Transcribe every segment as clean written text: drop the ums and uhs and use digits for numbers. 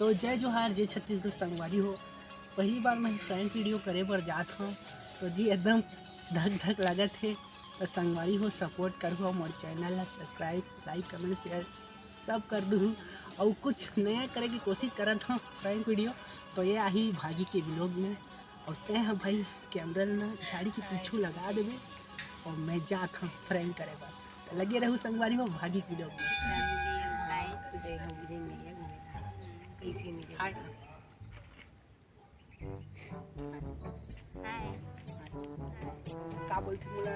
तो जय जोहार, जय छत्तीसगढ़ संगवारी हो। पहली बार मैं फ्रेंड वीडियो करे बर जात हूँ तो जी एकदम धक धक लगत है। तो संगवारी हो सपोर्ट करूँ, मोर चैनल ला सब्सक्राइब, लाइक, कमेंट, शेयर सब कर दूँ और कुछ नया करे की कोशिश करत हूँ फ्रेंड वीडियो। तो ये आई भागी के ब्लॉग में और तय है भाई कैमरा ना झाड़ी के पीछू लगा देवे और मैं जात हूँ फ्रेंड करे बार। तो लगे रहूँ संगवारी हो भागी के ब्लॉग में। हाय का बोलते बोला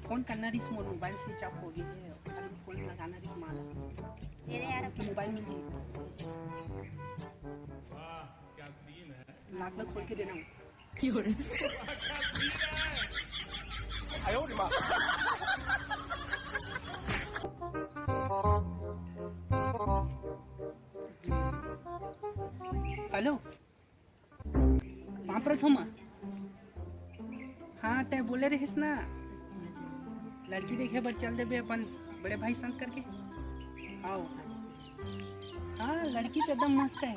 फोन करना रिस मोर मोबाइल स्विच ऑफ हो गई है और फोन लगाना रिस माला मेरे यार आपके मोबाइल में जी वाह क्या सीन है। नाक में खोल के देना की हो रहा है आयो रे मां। हेलो वहाँ पर थो मां। हाँ तय बोले रहिस ना लड़की देखे बर चल देबे अपन बड़े भाई संग करके आओ। हाँ लड़की तो एकदम मस्त है।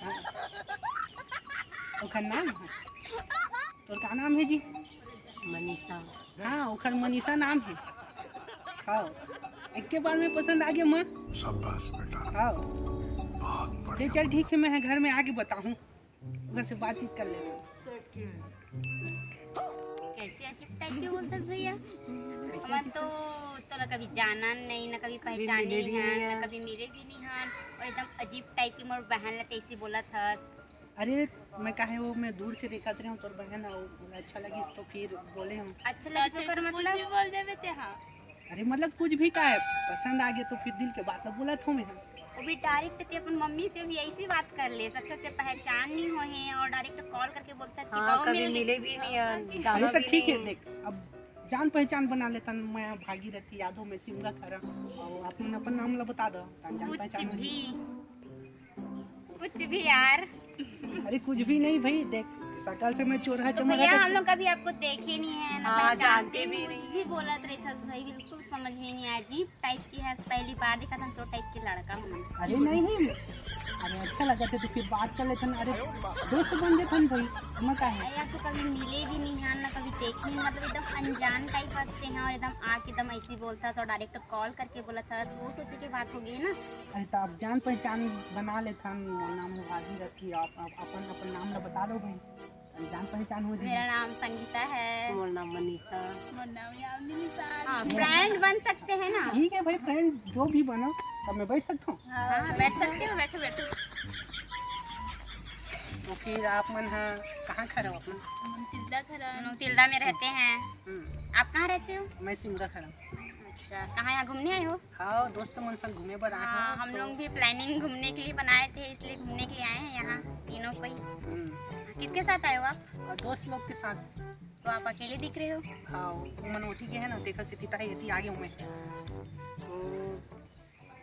हाँ ओखर नाम है तो क्या नाम है जी? मनीषा। हाँ ओखर मनीषा नाम है। हाँ एक के बार में पसंद आ गया माँ। शाबाश बेटा, हाँ बहुत बढ़िया। चल ठीक है, मैं घर में आके बताऊँ, उधर से बातचीत कर ले। कैसे अजीब टाइप के बोलते भैया? हमार तो तोरा कभी जाना नहीं, ना कभी पहचाने हैं, ना कभी मिले भी नहीं हैं और एकदम अजीब टाइप की मोर बहन ला कैसी बोला था। अरे मैं कहे वो मैं दूर से देखा रहे हूँ तोर बहन अच्छा लगी तो फिर बोले हम अच्छा लगे तो कर मतलब बोल देवे ते। हाँ अरे मतलब कुछ भी का है पसंद आ गया तो फिर दिल के बात तो बोला था मैं। वो भी डायरेक्ट ते अपन मम्मी से भी ऐसी बात कर ले, अच्छा से पहचान नहीं हो है और डायरेक्ट कॉल करके बोलता है कि हाँ, कभी मिले भी नहीं है। अरे तो ठीक है देख अब जान पहचान बना लेता मैं भागीरथी यादव में सिमरा खरा और अपन अपन नाम ला बता दो जान पहचान कुछ भी यार। अरे कुछ भी नहीं भाई, देख सकल से मैं चोरा तो भैया हम लोग कभी आपको देखे नहीं है ना हाँ, जानते भी नहीं, भी बोला तो था भाई बिल्कुल समझ में नहीं आया। अजीब टाइप की है, पहली बार देखा था तो टाइप की लड़का हूँ। अरे नहीं अरे अच्छा लगा था तो फिर बात कर लेते। अरे दोस्त बन जाते भाई मैं का है यार तो कभी मिले भी नहीं हैं ना कभी देखे नहीं, मतलब एकदम अनजान टाइप हंसते हैं और एकदम आके एकदम ऐसी बोलता था और डायरेक्ट कॉल करके बोला था तो वो सोचे की बात हो गई ना। अरे तो आप जान पहचान बना लेते नाम भागीरथी, आप अपन नाम ला बता दो भाई जान पहचान हो जाए। मेरा नाम संगीता है। मोर नाम मनीषा। मोर नाम यामिनी। हाँ फ्रेंड बन सकते हैं ना? ठीक है भाई फ्रेंड जो भी बनो तब मैं बैठ सकता हूँ। हाँ बैठ सकते हो, बैठो बैठो। तो फिर आप मन कहाँ खड़ा हो? अपना तिल्दा में रहते हैं। आप कहाँ रहते हो? मैं सिमरा खड़ा। अच्छा कहाँ यहाँ घूमने आए हो? हाँ दोस्त मन संग घूमे पर आए हाँ हैं। हम लोग भी प्लानिंग घूमने के लिए बनाए थे, इसलिए घूमने के लिए आए हैं यहाँ तीनों को ही। किसके साथ आए हो आप? और दोस्त लोग के साथ। तो आप अकेले दिख रहे हो? हाँ वो मनोटी के है ना, देखा से पिता है यति आगे हूँ मैं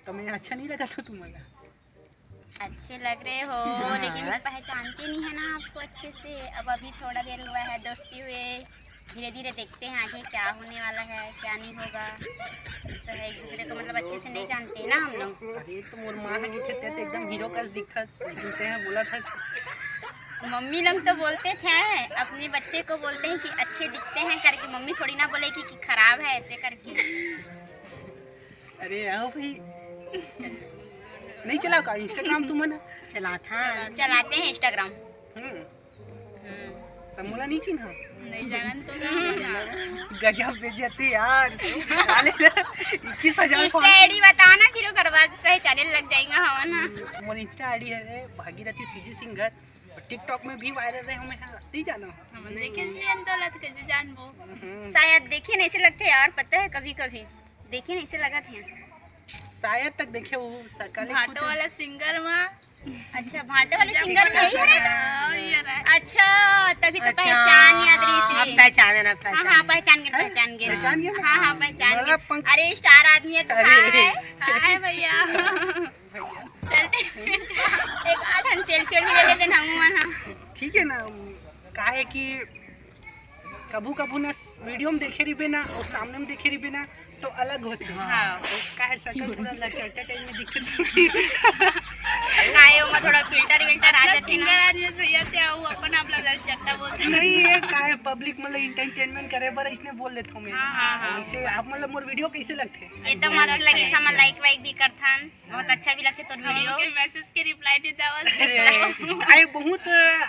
तो मैं अच्छा नहीं लगा था तुम्हारा? अच्छे लग रहे हो लेकिन पहचानते नहीं है ना आपको अच्छे से। अब अभी थोड़ा देर हुआ है दोस्ती हुए, धीरे धीरे देखते हैं आगे क्या होने वाला है क्या नहीं होगा। तो है एक दूसरे को मतलब अच्छे से नहीं जानते ना हम लोग। अरे तो मोर माँ है दिखते तो एकदम हीरो का दिखते हैं बोला था। मम्मी लोग तो बोलते थे अपने बच्चे को बोलते हैं कि अच्छे दिखते हैं करके, मम्मी थोड़ी ना बोलेगी कि खराब है ऐसे करके। अरे आओ भाई नहीं चला का इंस्टाग्राम तुम ना? चलाते हैं इंस्टाग्राम। तमुला नहीं चिन्हा? नहीं जाना तो गजब बेइज्जती यार। 21,000 इंस्टा आईडी बताओ ना फिर करवा पहचाने लग जाएगा। हाँ ना मोर इंस्टा आईडी है भागीरथी सीजी सिंगर और टिकटॉक में भी वायरल है। हमें नहीं जाना हम देखे कैसे जानबो? शायद देखिए नहीं से लगते यार, पता है कभी कभी देखिए नहीं से लगा थे शायद तक देखे वो सकल भाटो वाला सिंगर में। अच्छा भाटो वाले सिंगर में यही है। अच्छा तभी तो पहचान याद रही से। पहचाने ना हाँ पहचान गए। हाँ पहचान गए। अरे स्टार आदमी है। हाय भैया एक आठ हम सेल्फी भी ले लेते ना। ठीक है ना, काहे कि कभू कभू ना वीडियो में देखे रही ना और सामने में देखे रही ना तो अलग होती है। हाँ काहे सकल पूरा लचकता टाइप में दिखती। रमेश भैया ते आऊ अपन आप लोग चट्टा बोलते नहीं ये काय पब्लिक मतलब इंटरटेनमेंट करे बर इसने बोल देता हूँ मैं। हाँ। ऐसे आप मतलब मोर वीडियो कैसे लगते? ये तो मस्त लगी समा लाइक वाइक भी करथन बहुत अच्छा भी लगते तोर वीडियो के मैसेज के रिप्लाई देता अरे काय बहुत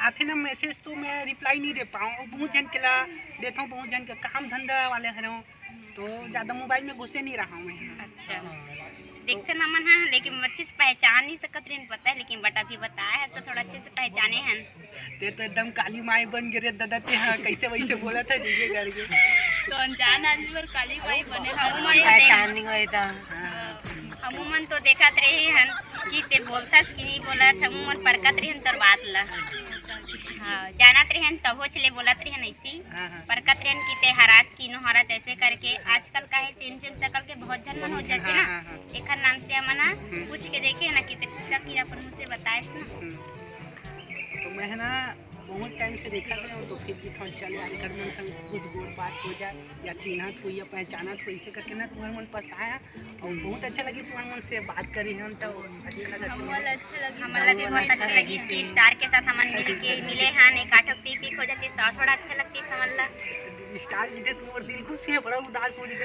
आथे ना मैसेज तो मैं रिप्लाई नहीं दे पाऊँ, बहुत जन के ला देता हूँ, बहुत जन के काम धंधा वाले हूँ तो ज़्यादा मोबाइल में घुसे नहीं रहा हूँ मैं। अच्छा देखते ना मन है लेकिन अच्छे से पहचान नहीं सकत रहे पता है, लेकिन बट अभी बताया है तो थोड़ा अच्छे से पहचाने हैं। ते तो एकदम काली माई बन गिरे दादा ते हाँ कैसे वैसे बोला था डीजे करके तो अनजान आदमी पर काली माई बने पहचान नहीं हुई था। हमूमन तो देखत रहे हन कि ते बोलथस कि नहीं बोलत, हमूमन परकत रहे तोर बात ला। हाँ जानत रहे तबो चले बोलत रहे ऐसी परकत रहे कि ते हरास की नो हरास ऐसे करके आजकल का है सेम सेम शकल के बहुत जन मन हो जाते ना, एकर नाम से मना पूछ के देखे ना कि ते किसका कीड़ा पर मुझसे बताएस ना। तो मैं है ना बहुत टाइम से देखा था तो फिर भी थोड़ा चले आए कर मन संग कुछ गोल बात हो जाए या चिन्हत हुई या पहचानत हुई इसे करके ना तुम्हारे मन पास आया और बहुत अच्छा लगी तुम्हारे मन से बात करी हम तो अच्छा लगा। हमारा लगे बहुत अच्छा लगी इसकी स्टार के साथ हम मिले हैं एक आठक पी पी हो जाती तो थोड़ा अच्छा लगती समझ ला। स्टार जी तुम्हारे दिल खुश है बड़ा उदास हो रही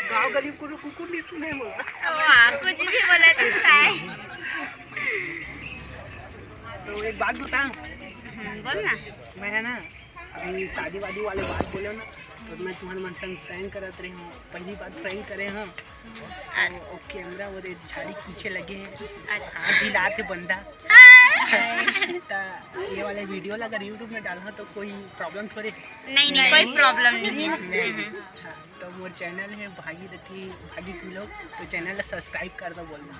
गाँव गरीब को कुकुर नहीं सुने कुछ भी बोला है। तो एक बात बताऊँ बोल ना। मैं है ना अभी शादी वादी वाले बात बोले ना तो मैं तुम्हारे मन संग फ्रैंक करत रही हूँ, पहली बात फ्रैंक करे हाँ तो कैमरा वो झाड़ी पीछे लगे हैं हाथ हिलाते बंदा ये वाले वीडियो अगर यूट्यूब में डालना तो कोई प्रॉब्लम थोड़ी? नहीं नहीं कोई प्रॉब्लम नहीं है। तो वो चैनल है भागी लोग तो चैनल सब्सक्राइब कर दो बोलना,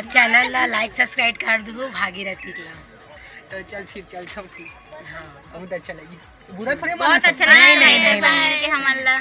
चैनल ला लाइक सब्सक्राइब कर दो भागीरथी ला। तो चल फिर चलता हूँ फिर। हाँ बहुत अच्छा लगी, बुरा थोड़ी बहुत अच्छा लगा। नहीं नहीं हमारा